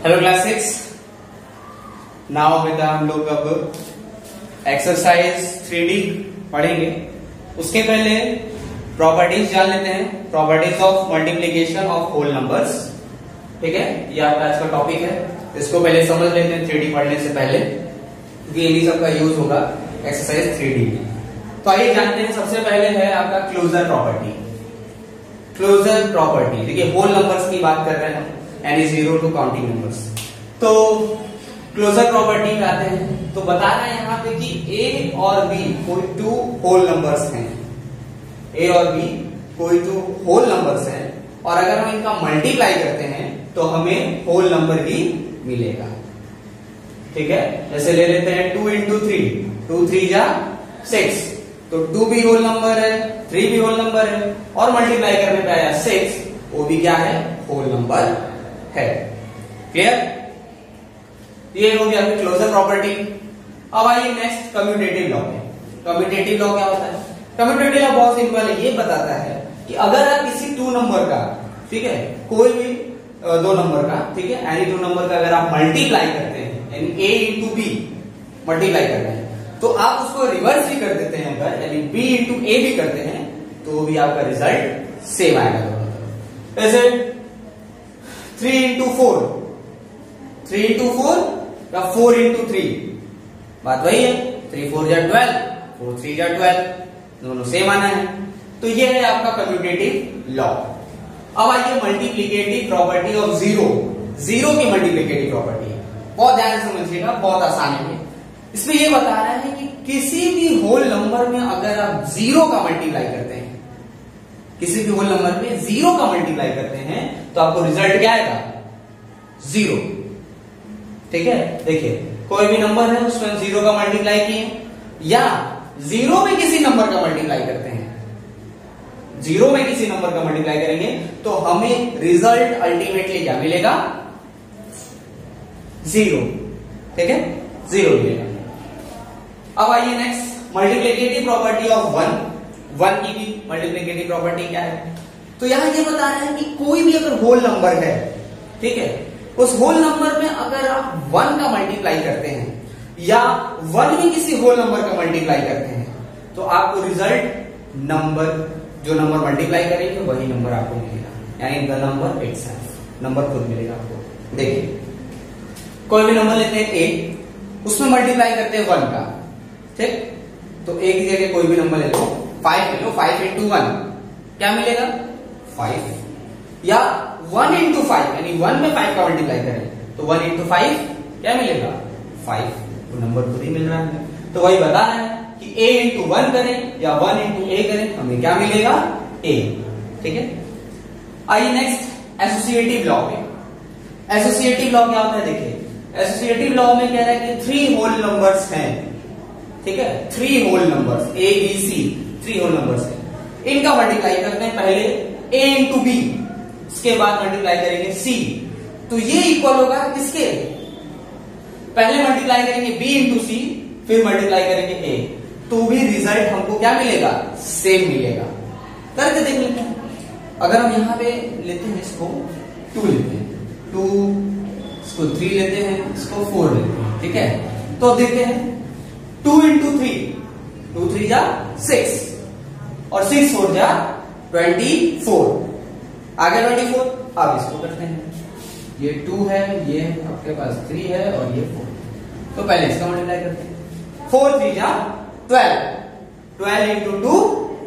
Hello class 6। Now बेटा हम लोग अब एक्सरसाइज 3D पढ़ेंगे। उसके पहले प्रॉपर्टीज जान लेते हैं, properties of multiplication of whole numbers. ठीक है, ये आपका आज का टॉपिक है। इसको पहले समझ लेते हैं 3D पढ़ने से पहले, क्योंकि इन्हीं सबका यूज होगा एक्सरसाइज 3D में। तो आइए जानते हैं। सबसे पहले है आपका क्लोजर प्रॉपर्टी। क्लोजर प्रॉपर्टी देखिए, होल नंबर्स की बात कर रहे हैं हम, यानी 0 टू काउंटिंग नंबर्स। तो क्लोजर प्रॉपर्टी में आते हैं तो बता रहे हैं यहाँ पे कि ए और बी कोई टू होल नंबर्स हैं। ए और बी कोई टू होल नंबर्स हैं, और अगर हम इनका मल्टीप्लाई करते हैं तो हमें होल नंबर ही मिलेगा। ठीक है, जैसे ले लेते हैं 2 इंटू 3, 2 3 जा 6, तो 2 भी होल नंबर है, 3 भी होल नंबर है, और मल्टीप्लाई करने पे आया 6, वो भी क्या है, होल नंबर है। क्लियर? ये हो गया क्लोजर प्रॉपर्टी। अब आइए नेक्स्ट कम्यूटेटिव लॉ में। कम्यूटेटिव लॉ क्या होता है? कम्यूटेटिव लॉ बहुत सिंपल है, ये बताता है कि अगर आप किसी 2 नंबर का, ठीक है, कोई भी 2 नंबर का, ठीक है, एनी 2 नंबर का अगर आप मल्टीप्लाई करते हैं, यानी a इंटू बी मल्टीप्लाई करते हैं, तो आप उसको रिवर्स भी कर देते हैं अगर, यानी b इंटू ए भी करते हैं, तो भी आपका रिजल्ट सेम आएगा। जैसे 3 इंटू 4, 3 इंटू 4 या 4 इंटू 3, बात वही है। 3 4 जा 12, 4 3 जा 12, दोनों सेम आना है। तो ये है आपका कम्यूटेटिव लॉ। अब आइए multiplicative property of zero. Zero की मल्टीप्लिकेटिव प्रॉपर्टी है, बहुत ध्यान से समझिएगा, बहुत आसान है। इसमें ये बता रहा है कि किसी भी होल नंबर में अगर आप जीरो का मल्टीप्लाई करते हैं, किसी भी होल नंबर में 0 का मल्टीप्लाई करते हैं, तो आपको रिजल्ट क्या आएगा, 0। ठीक है, देखिए कोई भी नंबर है उसमें 0 का मल्टीप्लाई किए, या 0 में किसी नंबर का मल्टीप्लाई करते हैं, 0 में किसी नंबर का मल्टीप्लाई करेंगे, तो हमें रिजल्ट अल्टीमेटली क्या मिलेगा, 0। ठीक है, 0 मिलेगा। अब आइए नेक्स्ट मल्टीप्लिकेटिव प्रॉपर्टी ऑफ 1 की भी मल्टीप्लिकेटिव प्रॉपर्टी क्या है? तो यहां ये बता रहे हैं कि कोई भी अगर होल नंबर है, ठीक है, उस होल नंबर में अगर आप 1 का मल्टीप्लाई करते हैं, या 1 में किसी होल नंबर का मल्टीप्लाई करते हैं, तो आपको रिजल्ट नंबर, जो नंबर मल्टीप्लाई करेंगे वही नंबर आपको मिलेगा, यानी द नंबर इटसेल्फ, नंबर खुद मिलेगा आपको। देखिए कोई भी नंबर लेते हैं a, उसमें मल्टीप्लाई करते हैं 1 का, ठीक, तो a की जगह कोई भी नंबर ले लो, 5 ले लो, 5 इंटू 1 क्या मिलेगा, 5, या 1 इंटू 5, यानी 1 में 5 का मल्टीप्लाई करें तो 1 इंटू 5 क्या मिलेगा, 5, तो नंबर खुद ही मिल रहा है। तो वही बता रहा है कि a इंटू 1 करें या 1 इंटू a करें, हमें क्या मिलेगा, a। ठीक है, आइए नेक्स्ट एसोसिएटिव लॉ में। एसोसिएटिव लॉ क्या होता है? देखिए एसोसिएटिव लॉ में कह रहा है कि 3 होल नंबर्स हैं, ठीक है, 3 whole numbers a b c, 3 whole numbers हैं, इनका मल्टीप्लाई करते हैं पहले a इंटू b, उसके बाद मल्टीप्लाई करेंगे c, तो ये इक्वल होगा किसके, पहले मल्टीप्लाई करेंगे b इंटू c, फिर मल्टीप्लाई करेंगे a, तो भी रिजल्ट हमको क्या मिलेगा, सेम मिलेगा। करके देख लेते हैं। अगर हम यहां पे लेते हैं, इसको 2 लेते हैं, 2, इसको 3 लेते हैं, इसको 4 लेते हैं, ठीक है, तो देखते हैं 2 इंटू 3, 2 3 जा 6, और 6 4 जा 24, आगे 24। अब इसको करते हैं, ये 2 है, ये आपके पास 3 है, और ये 4, तो पहले इसका मल्टीप्लाई करते हैं, 4 3 जा 12, 12 इंटू 2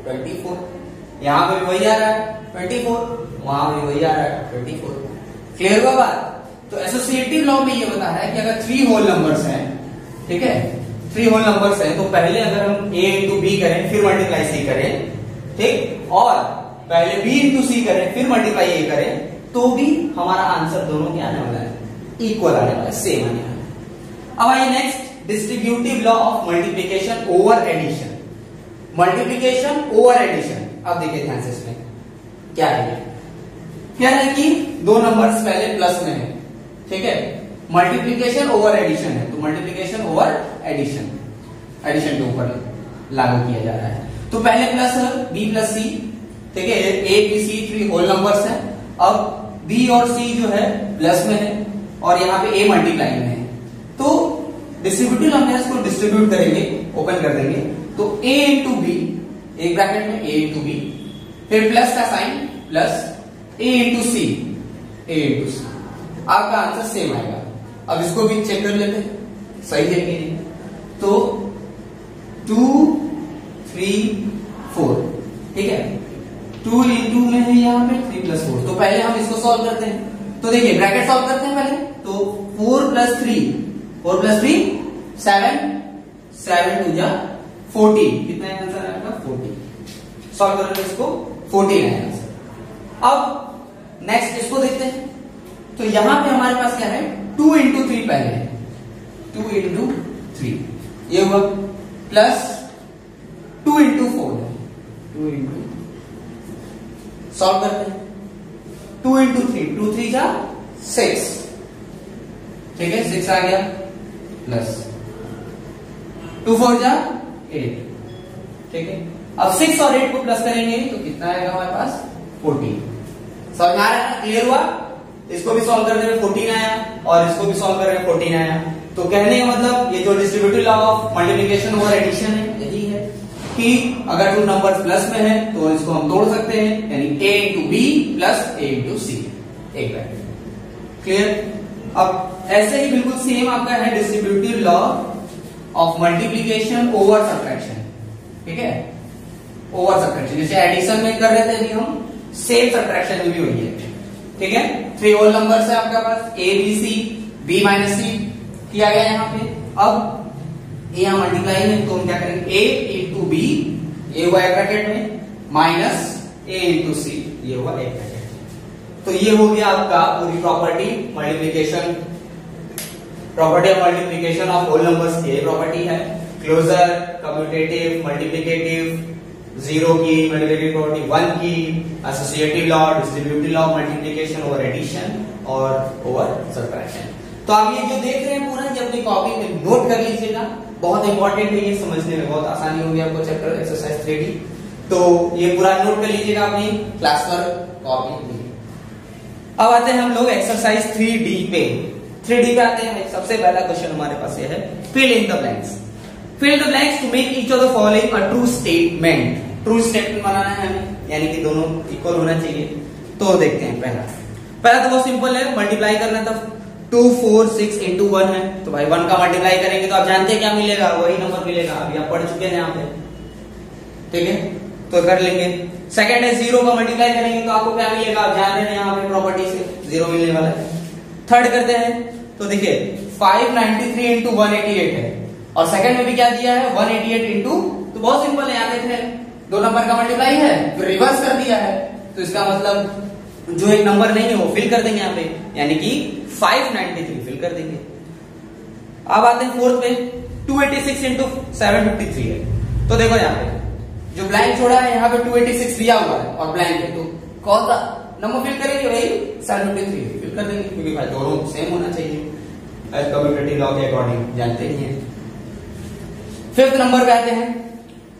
24, यहां पे भी वही आ रहा है 24, वहां भी वही आ रहा है 24। क्लियर हुआ बात? तो एसोसिएटिव लॉ में ये बता रहा है कि अगर 3 होल नंबर्स हैं, ठीक है, 3 होल नंबर्स हैं, तो पहले अगर हम a इंटू बी करें, फिर मल्टीप्लाई c करें, ठीक, और पहले b इंटू c करें, फिर मल्टीप्लाई a करें, तो भी हमारा आंसर दोनों क्या आने वाला है, इक्वल आने वाला है, सेम आने वाला है। अब आइए next distributive law of multiplication over addition. Multiplication over addition, अब देखिए ध्यान से, इसमें क्या है, क्या है कि 2 नंबर्स पहले प्लस में है, ठीक है, मल्टीप्लिकेशन ओवर एडिशन है, तो मल्टीप्लिकेशन ओवर एडिशन, एडिशन के ऊपर लागू किया जा रहा है। तो पहले प्लस है b प्लस c, ठीक है, a b c 3 whole numbers हैं। अब b और c जो है प्लस में है, और यहाँ पे a मल्टीप्लाई में है, तो डिस्ट्रीब्यूटिव लॉन्गनेस को डिस्ट्रीब्यूट करेंगे, ओपन कर देंगे, तो a इंटू बी, एक ब्रैकेट में a इंटू बी, फिर प्लस का sign plus a into C, a into C, आपका आंसर सेम आएगा। अब इसको भी चेक कर लेते हैं सही है कि नहीं। तो 2 3 4, ठीक है, 2 इंटू में है यहाँ पे 3 प्लस 4, तो पहले हम इसको सॉल्व करते हैं। तो देखिए ब्रैकेट सॉल्व करते हैं पहले, तो 4 प्लस 3 7, 7 टू जा 14, कितना है आंसर आएगा 40। सॉल्व करेंगे इसको 14 है आंसर। अब नेक्स्ट इसको देखते हैं, तो यहां पे हमारे पास क्या है 2 इंटू 3 पहले है, 2 इंटू 3 ये हुआ, प्लस 2 इंटू 4 है, 2 इंटू, सॉल्व करते हैं 2 इंटू 3, 2 3 जा 6, ठीक है 6 आ गया, प्लस 2 4 जा 8, ठीक है। अब 6 और 8 को प्लस करेंगे तो कितना आएगा हमारे पास 14। समझ में आ रहा है, क्लियर हुआ। इसको भी सॉल्व करने में 14 आया और इसको भी सॉल्व करने में 14 आया। तो कहने का मतलब ये जो डिस्ट्रीब्यूटिव लॉ ऑफ मल्टीप्लिकेशन और एडिशन है यही है कि अगर टू नंबर्स प्लस में है तो इसको हम तोड़ सकते हैं, यानी a into B plus a into C, एक ब्रैकेट, क्लियर। अब ऐसे ही बिल्कुल सेम आपका है distributive law of multiplication over subtraction, ठीक है, ओवर सब्ट्रैक्शन। जैसे एडिशन में कर रहे थे अभी हम, सेम सब्ट्रैक्शन में भी हुई है, ठीक है। 3 होल नंबर्स है आपके पास, a b c b minus C किया गया यहाँ पे। अब a यहाँ मल्टीप्लाई है तो हम क्या करेंगे a इंटू बी, ये हुआ एक ब्रैकेट में, माइनस a इंटू सी, ये हुआ एक ब्रैकेट। तो ये हो गया आपका पूरी property multiplication, property of multiplication of whole numbers की प्रॉपर्टी है। क्लोजर, कम्यूटेटिव, मल्टीप्लिकेटिव, जीरो की मल्टीप्लिकेटिव प्रॉपर्टी, 1 की, associative law, distributive law multiplication over addition और ओवर सब्ट्रैक्शन। तो आप ये जो देख रहे हैं पूरा ये अपनी कॉपी में नोट कर लीजिएगा, बहुत इंपॉर्टेंट है, ये समझने में बहुत आसानी होगी आपको चैप्टर एक्सरसाइज 3D। तो ये पूरा नोट कर लीजिएगा अपनी क्लास पर कॉपी में। अब आते हैं हम लोग एक्सरसाइज 3D पे। 3D पे आते हैं, सबसे पहला क्वेश्चन हमारे पास ये है, fill in the blanks. Fill the blanks to make each of the following a true statement. True statement बनाना है हमें, यानी कि दोनों इक्वल होना चाहिए। तो देखते हैं पहला तो बहुत सिंपल है, मल्टीप्लाई करना। तब 2 4 6 इंटू 1 है, तो भाई 1 का मल्टीप्लाई करेंगे तो आप जानते हैं क्या मिलेगा, वही नंबर मिलेगा, अभी आप पढ़ चुके हैं यहाँ पे, ठीक है, तो कर लेंगे। सेकंड है 0 का मल्टीप्लाई करेंगे तो आपको क्या मिलेगा, आप जान रहे हैं यहाँ पे प्रॉपर्टी से 0 मिलने वाला है। थर्ड करते हैं तो देखिए 593 इंटू 188 है, और सेकंड में भी क्या दिया है 188 इंटू, तो बहुत सिंपल है, यहाँ देख रहे हैं 2 नंबर का मल्टीप्लाई है फिर रिवर्स कर दिया है, तो इसका मतलब जो एक नंबर नहीं है वो फिल कर देंगे यहाँ पे, यानी कि 593 फिल कर देंगे। अब आते हैं फोर्थ पे, 286 इंटू 753 है, तो देखो यहाँ पे जो ब्लैंक छोड़ा है यहाँ पे 286 दिया हुआ है और ब्लैंक है, तो कौन सा नंबर फिल करेंगे, भाई 753 फिल कर देंगे, क्योंकि भाई दोनों सेम होना चाहिए एज कम्यूटेटिव लॉ के अकॉर्डिंग, जानते ही हैं। फिफ्थ नंबर पे आते हैं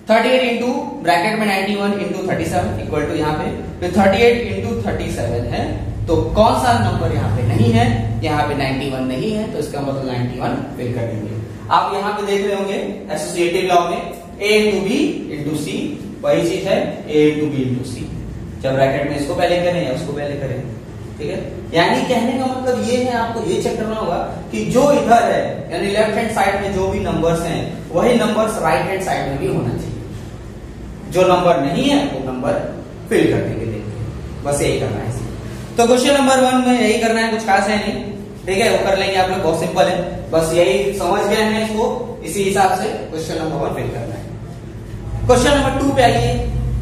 38 इंटू ब्रैकेट में 91 इंटू 37 इक्वल टू यहाँ पे 38 इंटू 37 है, तो कौन सा नंबर यहाँ पे नहीं है, यहाँ पे 91 नहीं है, तो इसका मतलब 91 फिल कर देंगे। आप यहाँ पे देख रहे होंगे एसोसिएटिव लॉ में a इंटू बी इंटू सी, वही चीज है a इंटू बी इंटू सी, जब ब्रैकेट में इसको पहले करें या उसको पहले करें, ठीक है। यानी कहने का मतलब ये है, आपको ये चेक करना होगा कि जो इधर है यानी लेफ्ट हैंड साइड में जो भी नंबर्स हैं वही नंबर्स राइट हैंड साइड में भी होना चाहिए, जो नंबर नहीं है वो नंबर फिल कर देंगे, देखिए बस यही करना है। तो क्वेश्चन नंबर 1 में यही करना है, कुछ खास है नहीं, ठीक है, वो कर लेंगे आप लोग, बहुत सिंपल है, बस यही समझ गए हैं इसको, इसी हिसाब से क्वेश्चन नंबर 1 फिल करना है। क्वेश्चन नंबर 2 पे आइए,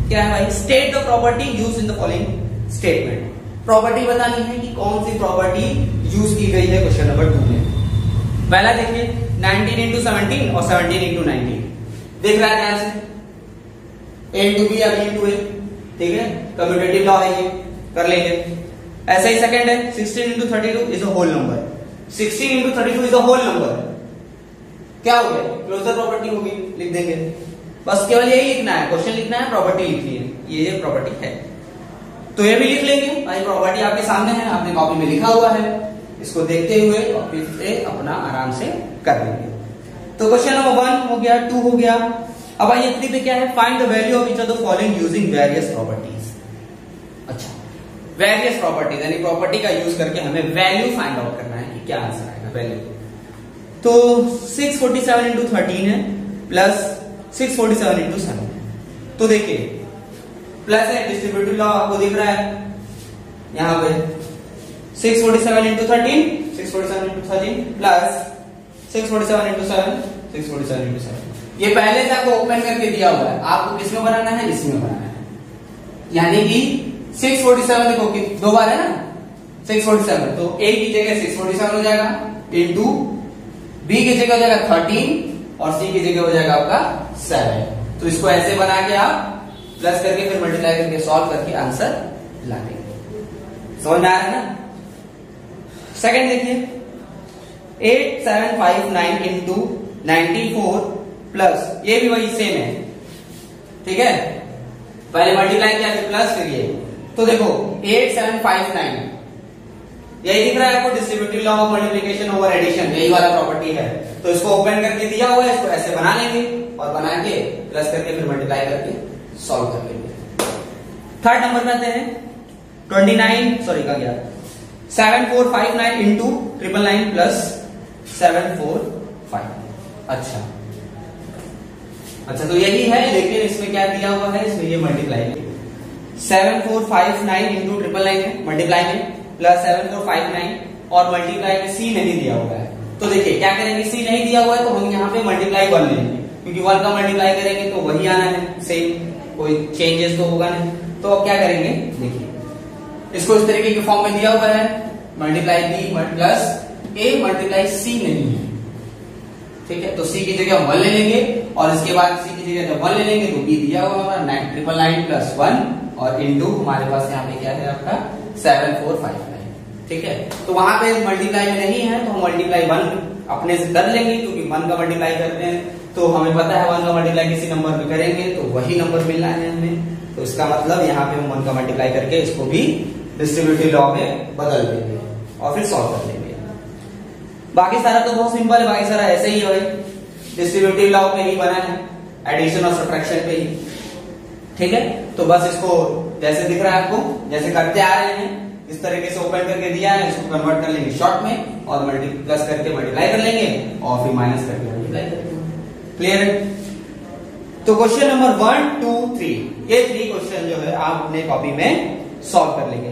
क्या है भाई, state the property use in the following statement. Property बतानी है कि कौन सी प्रॉपर्टी यूज की गई है क्वेश्चन नंबर 2 में। पहला देखिए 19 इंटू 17 और 17 इंटू 19, देख रहा है ध्यान से, a इंटू बी या b इंटू ए, ठीक है, कम्यूटेटिव लॉ है ये, कर लेंगे। ऐसा ही सेकंड है 16 into 32 is a whole number, 16 into 32 is a whole number, क्या हो गया, क्लोजर प्रॉपर्टी होगी, लिख देंगे, बस केवल यही लिखना है, क्वेश्चन लिखना है, प्रॉपर्टी लिखनी है, ये प्रॉपर्टी है, तो ये भी लिख लेंगे भाई, प्रॉपर्टी आपके सामने है, आपने कॉपी में लिखा हुआ है, इसको देखते हुए और फिर से अपना आराम से कर लेंगे। तो क्वेश्चन नंबर 1 हो गया, 2 हो गया। अब आइए 3 पे क्या है, find the value of each of the following using various properties. अच्छा, वेरियस प्रॉपर्टीज यानी प्रॉपर्टी का यूज करके हमें वैल्यू फाइंड आउट करना है कि क्या आंसर आएगा वैल्यू। तो 647 इंटू 13 है प्लस 647 इंटू 7। तो देखिए प्लस है, डिस्ट्रीब्यूटिव लॉ आपको दिख रहा है यहां पे 647 into 13, 647 into 13 plus 647 into 7, 647 into 7। ये पहले से आपको ओपन करके दिया हुआ है, आपको किसमें बनाना है, इसमें बनाना है। यानी कि 647 देखो कि 2 बार है ना 647, तो a की जगह 647 हो जाएगा इंटू b की जगह हो जाएगा 13 और c की जगह हो जाएगा आपका 7। तो इसको ऐसे बना के आप प्लस करके फिर मल्टीप्लाई करके सॉल्व करके आंसर ला देंगे। समझ में आ रहा है ना। सेकंड देखिए 8759 इंटू 94 प्लस, ये भी वही सेम है, ठीक है, पहले मल्टीप्लाई किया फिर प्लस फिर ये। तो देखो 8759 यही दिख रहा है आपको, distributive law of multiplication over addition, यही वाला प्रॉपर्टी है। तो इसको ओपन करके दिया हुआ है, इसको ऐसे बना लेंगे और बना के प्लस करके फिर मल्टीप्लाई करके सॉल्व कर लेंगे। थर्ड नंबर पे आते हैं 7459 इंटू 999 प्लस 745। अच्छा तो यही है, लेकिन इसमें क्या दिया हुआ है, इसमें ये मल्टीप्लाई 7459 इंटू 999 है मल्टीप्लाई में प्लस 7459 और मल्टीप्लाई में सी नहीं दिया हुआ है। तो देखिए क्या करेंगे, सी नहीं दिया हुआ है तो हम यहाँ पे मल्टीप्लाई 1 लेंगे, क्योंकि 1 का मल्टीप्लाई करेंगे तो वही आना है सेम, कोई चेंजेस तो होगा नहीं। तो अब क्या करेंगे, देखिए इसको इस तरीके के फॉर्म में दिया हुआ है, multiply B plus A multiply C नहीं है, ठीक है। तो सी की जगह 1 ले लेंगे और इसके बाद सी की जगह जब 1 ले लेंगे तो बी दिया हुआ है 999 प्लस 1 और इंटू हमारे पास यहाँ पे क्या है आपका 7459, ठीक है। तो वहां पे मल्टीप्लाई में नहीं है तो हम मल्टीप्लाई 1 अपने से कर लेंगे, क्योंकि 1 का मल्टीप्लाई करते हैं तो हमें पता है 1 का मल्टीप्लाई किसी नंबर पे करेंगे तो वही नंबर मिलना है हमें। तो इसका मतलब यहाँ पे हम 1 का मल्टीप्लाई करके इसको भी डिस्ट्रीब्यूटिव लॉ में बदल देंगे और फिर सॉल्व कर लेंगे। बाकी सारा तो बहुत सिंपल है, बाकी सारा ऐसे ही है भाई, डिस्ट्रीब्यूटिव लॉ पे ही बना है, एडिशन और सब्ट्रैक्शन पे ही, ठीक है। तो बस इसको जैसे दिख रहा है आपको, जैसे करते आ रहे हैं इस तरीके से ओपन करके दिया है, इसको कन्वर्ट कर लेंगे शॉर्ट में और प्लस करके मल्टीप्लाई कर लेंगे और फिर माइनस करके मल्टीप्लाई कर लेंगे। क्लियर है। तो क्वेश्चन नंबर 1, 2, 3 ये 3 क्वेश्चन जो है आप अपने कॉपी में सॉल्व कर लेंगे।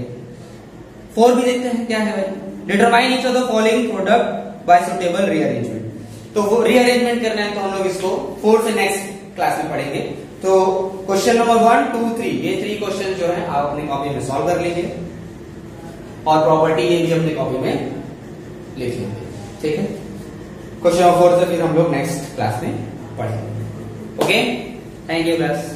4 भी देखते हैं क्या है भाई, determine each of the following product bye suitable rearrangement. तो वो रीअरेंजमेंट करना है तो हम लोग इसको 4 से नेक्स्ट क्लास में पढ़ेंगे। तो क्वेश्चन नंबर 1, 2, 3 ये 3 क्वेश्चन जो है आप अपनी कॉपी में सॉल्व कर लेंगे और प्रॉपर्टी ये भी अपनी कॉपी में लिख लेंगे, ठीक है। क्वेश्चन नंबर 4 से फिर हम लोग नेक्स्ट क्लास में पढ़ेंगे। Okay, thank you class.